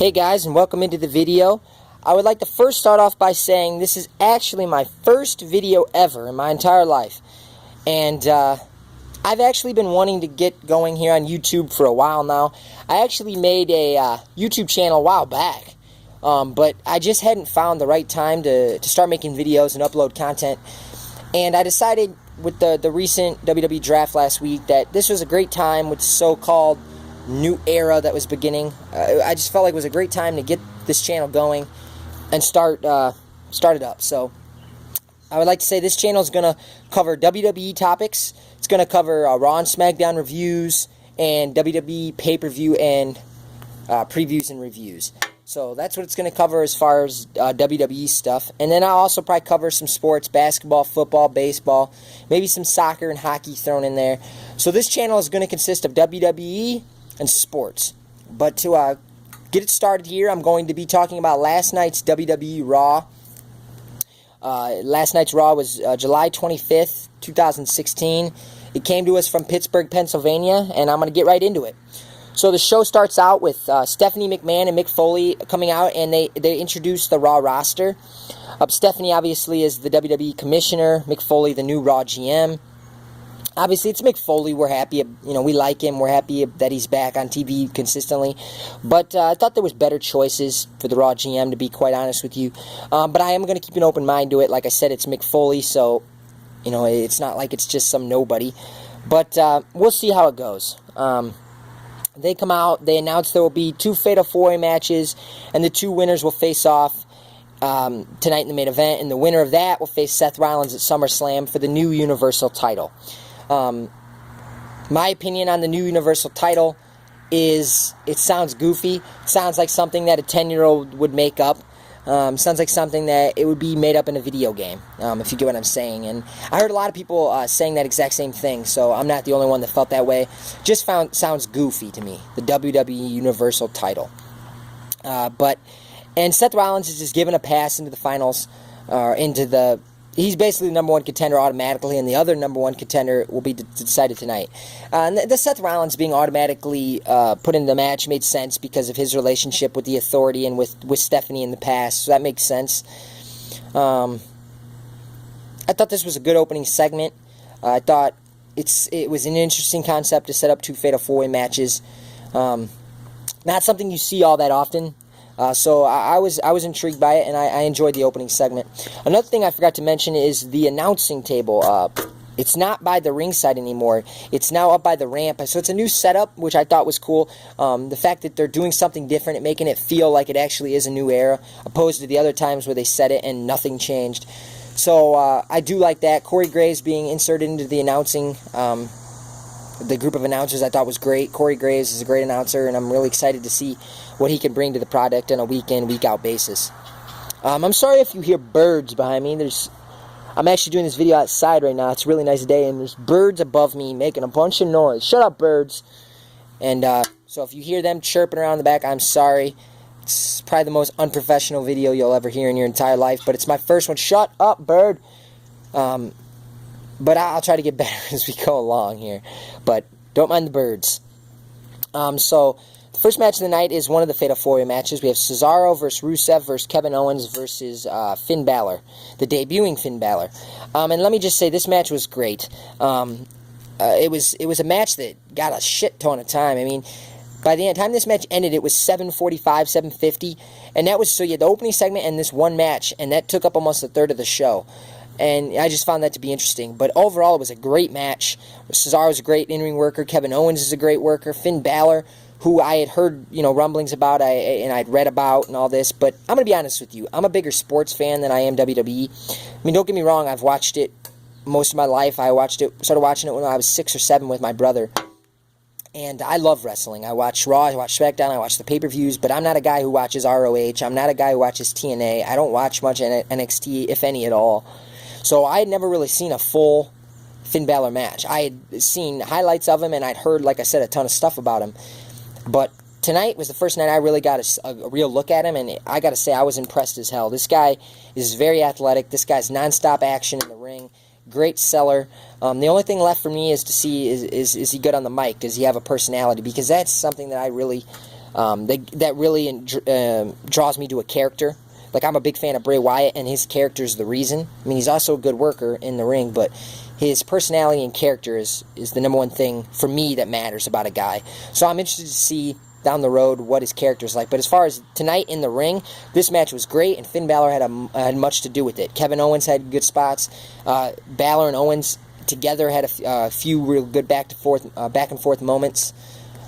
Hey guys, and welcome into the video. I would like to first start off by saying this is actually my first video ever in my entire life. And I've actually been wanting to get going here on YouTube for a while now. I actually made a YouTube channel a while back. But I just hadn't found the right time to start making videos and upload content. And I decided with the recent WWE draft last week that this was a great time with the so-called new era that was beginning. I just felt like it was a great time to get this channel going and start it up. So I would like to say this channel is going to cover WWE topics. It's going to cover Raw and SmackDown reviews and WWE pay-per-view and previews and reviews. So that's what it's going to cover as far as WWE stuff. And then I'll also probably cover some sports, basketball, football, baseball, maybe some soccer and hockey thrown in there. So this channel is going to consist of WWE and sports. But to get it started here, I'm going to be talking about last night's WWE RAW. Last night's RAW was July 25th, 2016. It came to us from Pittsburgh, Pennsylvania, and I'm going to get right into it. So the show starts out with Stephanie McMahon and Mick Foley coming out, and they introduce the Raw roster. Stephanie obviously is the WWE commissioner, Mick Foley the new Raw GM. Obviously, it's Mick Foley. We're happy, we like him. We're happy that he's back on TV consistently. But I thought there was better choices for the Raw GM, to be quite honest with you. But I am going to keep an open mind to it. Like I said, it's Mick Foley, so it's not like it's just some nobody. But we'll see how it goes. They come out. They announce there will be 2 Fatal 4-Way matches, and the 2 winners will face off tonight in the main event. And the winner of that will face Seth Rollins at SummerSlam for the new Universal title. My opinion on the new Universal title is it sounds goofy. It sounds like something that a 10-year-old would make up. Sounds like something that it would be made up in a video game, if you get what I'm saying. And I heard a lot of people saying that exact same thing, so I'm not the only one that felt that way. Just sounds goofy to me, the WWE Universal title. And Seth Rollins is just given a pass into the finals, he's basically the number 1 contender automatically, and the other number 1 contender will be decided tonight. And the Seth Rollins being automatically put in the match made sense because of his relationship with the Authority and with Stephanie in the past, so that makes sense. I thought this was a good opening segment. I thought it was an interesting concept to set up 2 Fatal 4-Way matches. Not something you see all that often. So I was intrigued by it, and I enjoyed the opening segment. Another thing I forgot to mention is the announcing table. It's not by the ringside anymore. It's now up by the ramp. So it's a new setup, which I thought was cool. The fact that they're doing something different and making it feel like it actually is a new era, opposed to the other times where they set it and nothing changed. So I do like that. Corey Graves being inserted into the announcing the group of announcers I thought was great. Corey Graves is a great announcer, and I'm really excited to see what he can bring to the product on a week-in, week-out basis. I'm sorry if you hear birds behind me. I'm actually doing this video outside right now. It's a really nice day, and there's birds above me making a bunch of noise. Shut up, birds. And so if you hear them chirping around the back, I'm sorry. It's probably the most unprofessional video you'll ever hear in your entire life, but it's my first one. Shut up, bird. But I'll try to get better as we go along here. But don't mind the birds. So the first match of the night is one of the Fatal 4-Way matches. We have Cesaro versus Rusev versus Kevin Owens versus Finn Balor, the debuting Finn Balor. And let me just say, this match was great. It was a match that got a shit ton of time. I mean, by the time this match ended, it was 7:45, 7:50, and that was so you had the opening segment and this one match, and that took up almost a third of the show. And I just found that to be interesting. But overall, it was a great match. Cesaro's a great in-ring worker. Kevin Owens is a great worker. Finn Balor, who I had heard rumblings about and I'd read about and all this. But I'm going to be honest with you. I'm a bigger sports fan than I am WWE. I mean, don't get me wrong. I've watched it most of my life. I started watching it when I was 6 or 7 with my brother. And I love wrestling. I watch Raw, I watch SmackDown, I watch the pay-per-views, but I'm not a guy who watches ROH. I'm not a guy who watches TNA. I don't watch much NXT, if any at all. So I had never really seen a full Finn Balor match. I had seen highlights of him, and I'd heard, like I said, a ton of stuff about him. But tonight was the first night I really got a real look at him, and I got to say I was impressed as hell. This guy is very athletic. This guy's nonstop action in the ring. Great seller. The only thing left for me is to see is he good on the mic? Does he have a personality? Because that's something that I really That really draws me to a character. Like, I'm a big fan of Bray Wyatt, and his character is the reason. I mean, he's also a good worker in the ring, but his personality and character is the number one thing for me that matters about a guy. So I'm interested to see down the road what his character is like. But as far as tonight in the ring, this match was great, and Finn Balor had much to do with it. Kevin Owens had good spots. Balor and Owens together had a few real good back and forth moments.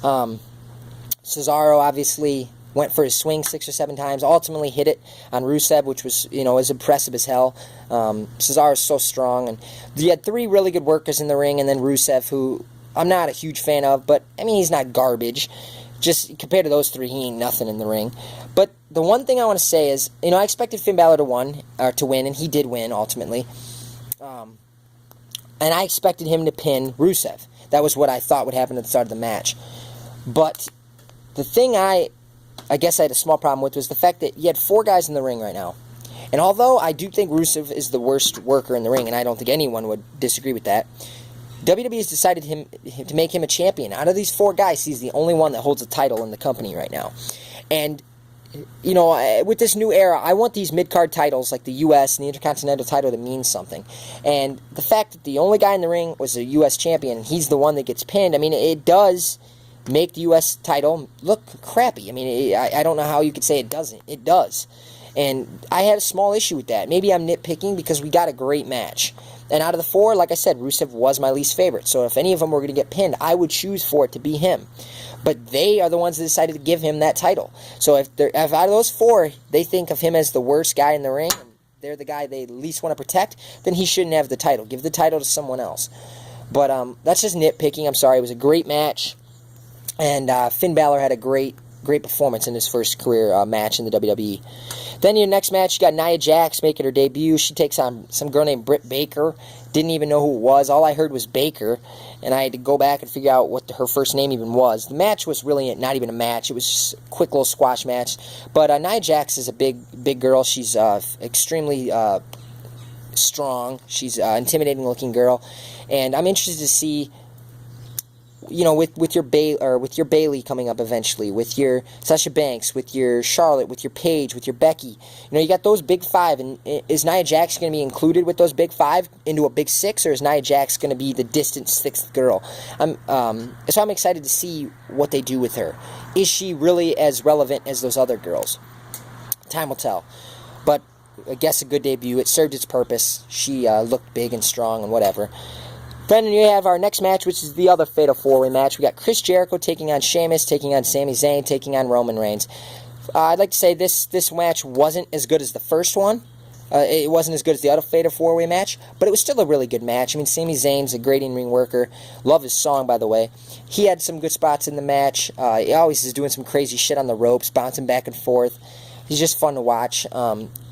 Cesaro obviously went for his swing 6 or 7 times, ultimately hit it on Rusev, which was, was impressive as hell. Cesaro is so strong, and you had 3 really good workers in the ring, and then Rusev, who I'm not a huge fan of, but, I mean, he's not garbage. Just compared to those 3, he ain't nothing in the ring. But the one thing I want to say is, I expected Finn Balor to win, and he did win, ultimately. And I expected him to pin Rusev. That was what I thought would happen at the start of the match. But the thing I guess I had a small problem with was the fact that you had 4 guys in the ring right now. And although I do think Rusev is the worst worker in the ring, and I don't think anyone would disagree with that, WWE has decided to make him a champion. Out of these 4 guys, he's the only one that holds a title in the company right now. And, with this new era, I want these mid-card titles, like the U.S. and the Intercontinental title, to mean something. And the fact that the only guy in the ring was a U.S. champion, and he's the one that gets pinned, I mean, it does make the U.S. title look crappy. I mean, I don't know how you could say it doesn't. It does. And I had a small issue with that. Maybe I'm nitpicking because we got a great match. And out of the 4, like I said, Rusev was my least favorite. So if any of them were going to get pinned, I would choose for it to be him. But they are the ones that decided to give him that title. So if out of those 4, they think of him as the worst guy in the ring, and they're the guy they least want to protect, then he shouldn't have the title. Give the title to someone else. But that's just nitpicking. I'm sorry. It was a great match. And Finn Balor had a great performance in his first career match in the WWE. Then your next match, you got Nia Jax making her debut. She takes on some girl named Britt Baker. Didn't even know who it was. All I heard was Baker, and I had to go back and figure out what her first name even was. The match was really not even a match. It was just a quick little squash match. But Nia Jax is a big girl. She's extremely strong. She's an intimidating-looking girl, and I'm interested to see, with your Bayley coming up eventually, with your Sasha Banks, with your Charlotte, with your Paige, with your Becky. You got those big 5, and is Nia Jax going to be included with those big 5 into a big 6, or is Nia Jax going to be the distant 6th girl? So I'm excited to see what they do with her. Is she really as relevant as those other girls? Time will tell. But I guess a good debut. It served its purpose. She looked big and strong and whatever. Then you have our next match, which is the other Fatal 4-Way match. We got Chris Jericho taking on Sheamus, taking on Sami Zayn, taking on Roman Reigns. I'd like to say this match wasn't as good as the first one. It wasn't as good as the other Fatal 4-Way match, but it was still a really good match. I mean, Sami Zayn's a great in-ring worker. Love his song, by the way. He had some good spots in the match. He always is doing some crazy shit on the ropes, bouncing back and forth. He's just fun to watch.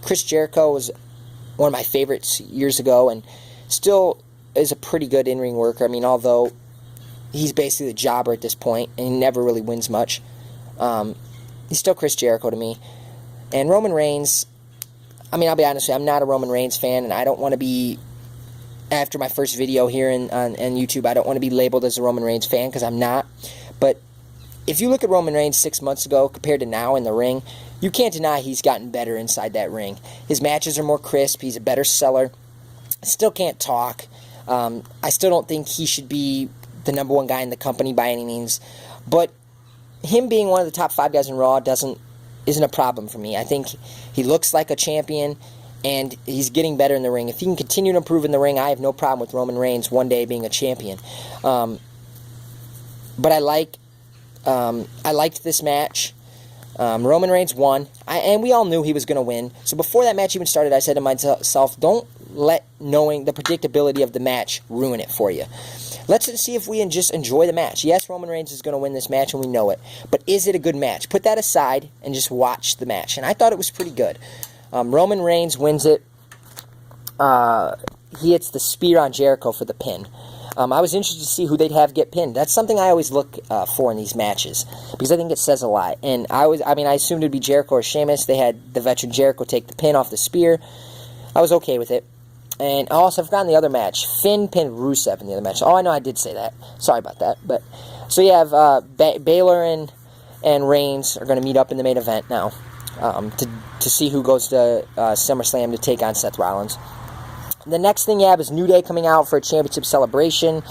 Chris Jericho was one of my favorites years ago, and still is a pretty good in-ring worker. I mean, although he's basically a jobber at this point, and he never really wins much, he's still Chris Jericho to me. And Roman Reigns, I mean, I'll be honest with you, I'm not a Roman Reigns fan, and I don't want to be, after my first video here on YouTube, I don't want to be labeled as a Roman Reigns fan, because I'm not. But if you look at Roman Reigns 6 months ago compared to now in the ring, you can't deny he's gotten better inside that ring. His matches are more crisp, he's a better seller. Still can't talk. I still don't think he should be the number 1 guy in the company by any means. But him being one of the top 5 guys in Raw isn't a problem for me. I think he looks like a champion, and he's getting better in the ring. If he can continue to improve in the ring, I have no problem with Roman Reigns one day being a champion. But I liked this match. Roman Reigns won, and we all knew he was going to win. So before that match even started, I said to myself, don't let knowing the predictability of the match ruin it for you. Let's see if we can just enjoy the match. Yes, Roman Reigns is going to win this match, and we know it. But is it a good match? Put that aside and just watch the match. And I thought it was pretty good. Roman Reigns wins it. He hits the spear on Jericho for the pin. I was interested to see who they'd have get pinned. That's something I always look for in these matches, because I think it says a lot. And I assumed it'd be Jericho or Sheamus. They had the veteran Jericho take the pin off the spear. I was okay with it. And also, I've forgotten the other match. Finn pinned Rusev in the other match. Oh, I know I did say that. Sorry about that. But so you have Balor and and Reigns are going to meet up in the main event now to see who goes to SummerSlam to take on Seth Rollins. The next thing you have is New Day coming out for a championship celebration.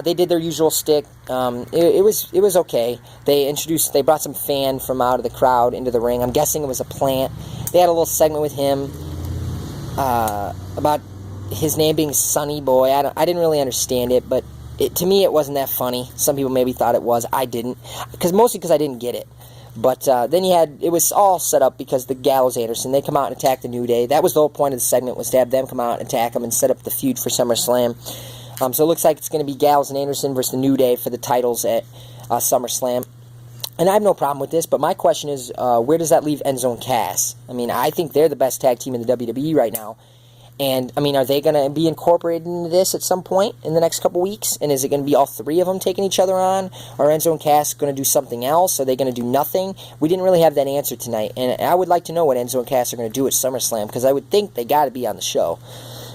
They did their usual stick. It was okay. They brought some fan from out of the crowd into the ring. I'm guessing it was a plant. They had a little segment with him about his name being Sonny Boy. I didn't really understand it, but to me it wasn't that funny. Some people maybe thought it was. I didn't, mostly because I didn't get it. But then it was all set up because the Gallows Anderson, they come out and attack the New Day. That was the whole point of the segment, was to have them come out and attack them and set up the feud for SummerSlam. So it looks like it's going to be Gallows and Anderson versus the New Day for the titles at SummerSlam. And I have no problem with this, but my question is, where does that leave Enzo and Cass? I mean, I think they're the best tag team in the WWE right now. And, I mean, are they going to be incorporated into this at some point in the next couple weeks? And is it going to be all three of them taking each other on? Or are Enzo and Cass going to do something else? Are they going to do nothing? We didn't really have that answer tonight. And I would like to know what Enzo and Cass are going to do at SummerSlam, because I would think they got to be on the show.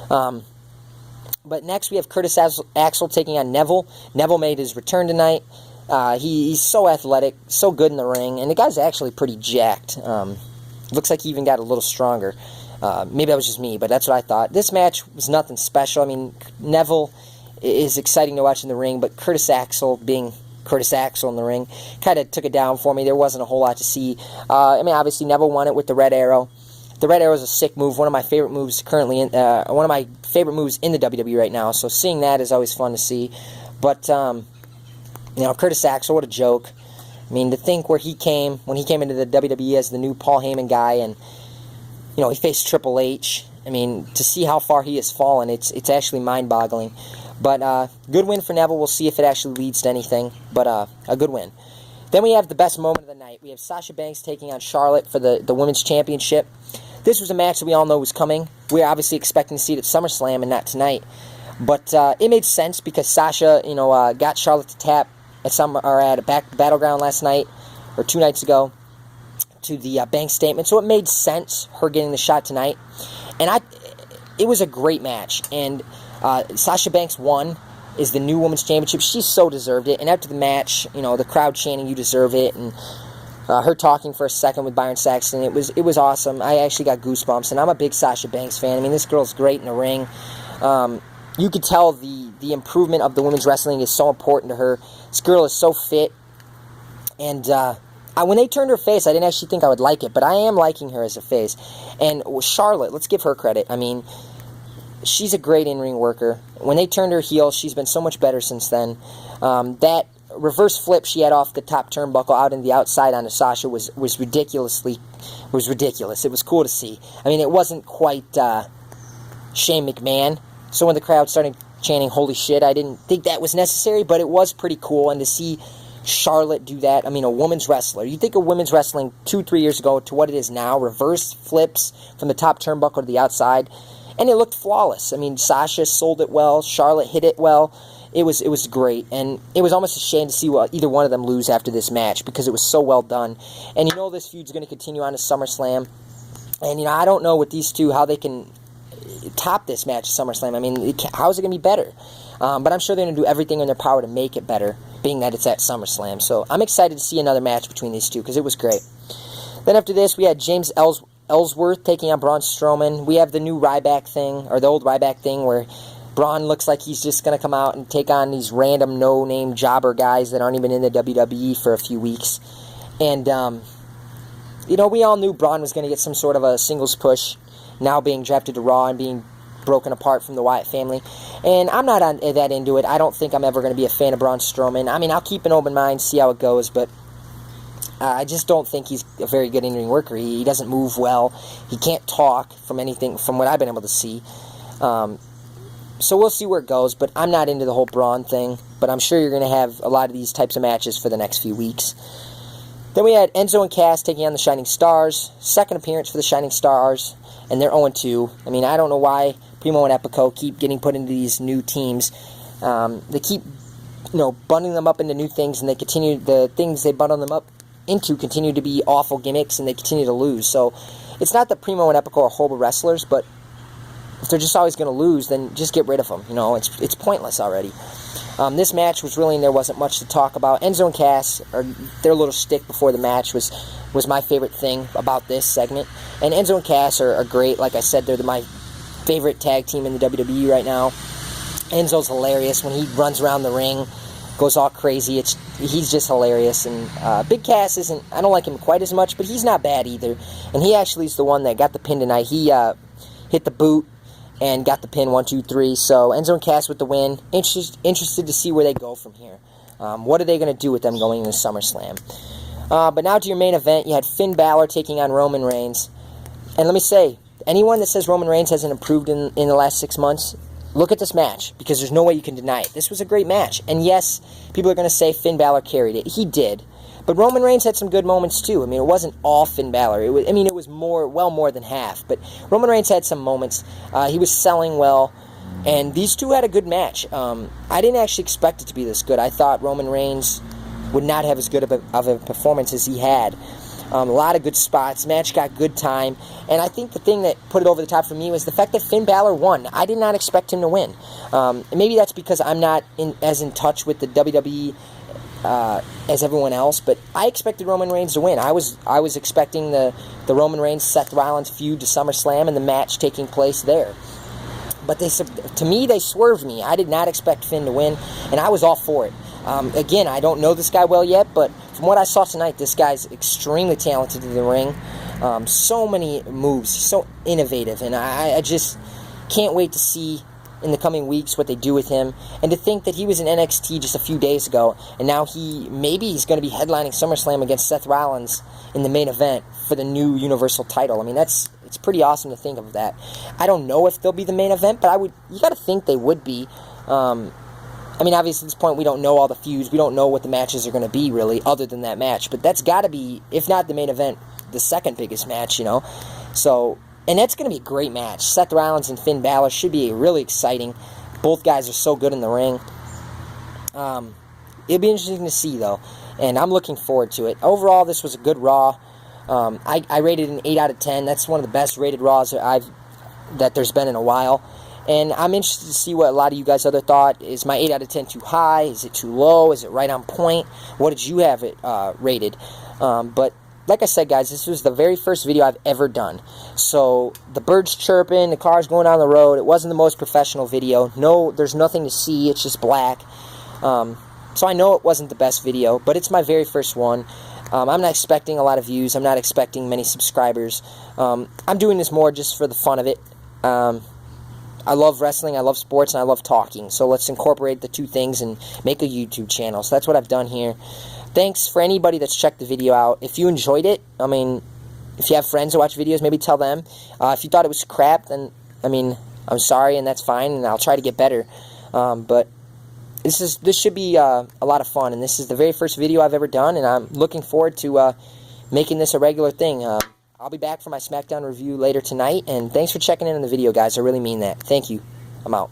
But next we have Curtis Axel taking on Neville. Neville made his return tonight. He's so athletic, so good in the ring, and the guy's actually pretty jacked. Looks like he even got a little stronger. Maybe that was just me, but that's what I thought. This match was nothing special. I mean, Neville is exciting to watch in the ring, but Curtis Axel, being Curtis Axel in the ring, kind of took it down for me. There wasn't a whole lot to see. I mean, obviously Neville won it with the Red Arrow. The Red Arrow is a sick move, one of my favorite moves one of my favorite moves in the WWE right now. So seeing that is always fun to see. But Curtis Axel, what a joke. I mean, to think when he came into the WWE as the new Paul Heyman guy, and he faced Triple H. I mean, to see how far he has fallen, it's actually mind-boggling. But good win for Neville. We'll see if it actually leads to anything. But a good win. Then we have the best moment of the night. We have Sasha Banks taking on Charlotte for the Women's Championship. This was a match that we all know was coming. We were obviously expecting to see it at SummerSlam and not tonight. But it made sense because Sasha, got Charlotte to tap at a Battleground last night, or 2 nights ago, to the Banks statement. So it made sense, her getting the shot tonight. And it was a great match. And Sasha Banks won, is the new Women's Championship. She so deserved it. And after the match, the crowd chanting, "You deserve it," and her talking for a second with Byron Saxton, it was awesome. I actually got goosebumps, and I'm a big Sasha Banks fan. I mean, this girl's great in the ring. You could tell the improvement of the women's wrestling is so important to her. This girl is so fit. And when they turned her face, I didn't actually think I would like it, but I am liking her as a face. And Charlotte, let's give her credit. I mean, she's a great in-ring worker. When they turned her heel, she's been so much better since then. That reverse flip she had off the top turnbuckle out in the outside onto Sasha was ridiculous. It was cool to see. I mean, it wasn't quite Shane McMahon. So when the crowd started chanting "Holy shit," I didn't think that was necessary, but it was pretty cool. And to see Charlotte do that, I mean, a women's wrestler. You think of women's wrestling 2-3 years ago to what it is now, reverse flips from the top turnbuckle to the outside, and it looked flawless. I mean, Sasha sold it well, Charlotte hit it well. It was great, and it was almost a shame to see either one of them lose after this match because it was so well done. And this feud's going to continue on to SummerSlam. And I don't know with these two how they can top this match at SummerSlam. I mean, how is it going to be better? But I'm sure they're going to do everything in their power to make it better, being that it's at SummerSlam. So I'm excited to see another match between these two because it was great. Then after this, we had James Ellsworth taking on Braun Strowman. We have the new Ryback thing, or the old Ryback thing, where Braun looks like he's just going to come out and take on these random no-name jobber guys that aren't even in the WWE for a few weeks. And, we all knew Braun was going to get some sort of a singles push, now being drafted to Raw and being broken apart from the Wyatt family. And I'm not that into it. I don't think I'm ever going to be a fan of Braun Strowman. I mean, I'll keep an open mind, see how it goes, but I just don't think he's a very good in-ring worker. He doesn't move well. He can't talk from what I've been able to see. So we'll see where it goes, but I'm not into the whole Braun thing. But I'm sure you're going to have a lot of these types of matches for the next few weeks. Then we had Enzo and Cass taking on the Shining Stars. Second appearance for the Shining Stars, and they're 0-2. I mean, I don't know why Primo and Epico keep getting put into these new teams. They keep, bundling them up into new things, and the things they bundle them up into continue to be awful gimmicks, and they continue to lose. So it's not that Primo and Epico are horrible wrestlers, but if they're just always going to lose, then just get rid of them. You know, it's pointless already. This match was really, there wasn't much to talk about. Enzo and Cass, or their little shtick before the match was my favorite thing about this segment. And Enzo and Cass are great. Like I said, they're my favorite tag team in the WWE right now. Enzo's hilarious when he runs around the ring, goes all crazy. He's just hilarious. And Big Cass isn't, I don't like him quite as much, but he's not bad either. And he actually is the one that got the pin tonight. He hit the boot and got the pin, 1, 2, 3. So Enzo and Cass with the win. Interested to see where they go from here. What are they going to do with them going into SummerSlam? But now to your main event, you had Finn Balor taking on Roman Reigns. And let me say, anyone that says Roman Reigns hasn't improved in the last 6 months, look at this match, because there's no way you can deny it. This was a great match. And yes, people are going to say Finn Balor carried it. He did. But Roman Reigns had some good moments too. I mean, it wasn't all Finn Balor. It was more than half. But Roman Reigns had some moments. He was selling well, and these two had a good match. I didn't actually expect it to be this good. I thought Roman Reigns would not have as good of a performance as he had. A lot of good spots. Match got good time. And I think the thing that put it over the top for me was the fact that Finn Balor won. I did not expect him to win. Maybe that's because I'm not as in touch with the WWE as everyone else, but I expected Roman Reigns to win. I was expecting the Roman Reigns Seth Rollins feud to SummerSlam and the match taking place there. But to me, they swerved me. I did not expect Finn to win, and I was all for it. Again, I don't know this guy well yet, but from what I saw tonight, this guy's extremely talented in the ring. So many moves, so innovative, and I just can't wait to see in the coming weeks what they do with him. And to think that he was in NXT just a few days ago, and now maybe he's going to be headlining SummerSlam against Seth Rollins in the main event for the new Universal title. I mean, it's pretty awesome to think of that. I don't know if they'll be the main event, but you got to think they would be. I mean, obviously at this point we don't know all the feuds. We don't know what the matches are going to be really, other than that match. But that's got to be, if not the main event, the second biggest match, you know. So, and that's going to be a great match. Seth Rollins and Finn Balor should be really exciting. Both guys are so good in the ring. It'll be interesting to see, though, and I'm looking forward to it. Overall, this was a good Raw. I rated it an 8 out of 10. That's one of the best rated Raws that there's been in a while. And I'm interested to see what a lot of you guys other thought. Is my 8 out of 10 too high? Is it too low? Is it right on point? What did you have it rated? But like I said, guys, this was the very first video I've ever done. So the birds chirping, the cars going down the road. It wasn't the most professional video. No, there's nothing to see. It's just black. So I know it wasn't the best video, but it's my very first one. I'm not expecting a lot of views. I'm not expecting many subscribers. I'm doing this more just for the fun of it. I love wrestling, I love sports, and I love talking. So let's incorporate the two things and make a YouTube channel. So that's what I've done here. Thanks for anybody that's checked the video out. If you enjoyed it, I mean, if you have friends who watch videos, maybe tell them. If you thought it was crap, then, I mean, I'm sorry, and that's fine, and I'll try to get better. But this should be a lot of fun, and this is the very first video I've ever done, and I'm looking forward to making this a regular thing. I'll be back for my SmackDown review later tonight, and thanks for checking in on the video, guys. I really mean that. Thank you. I'm out.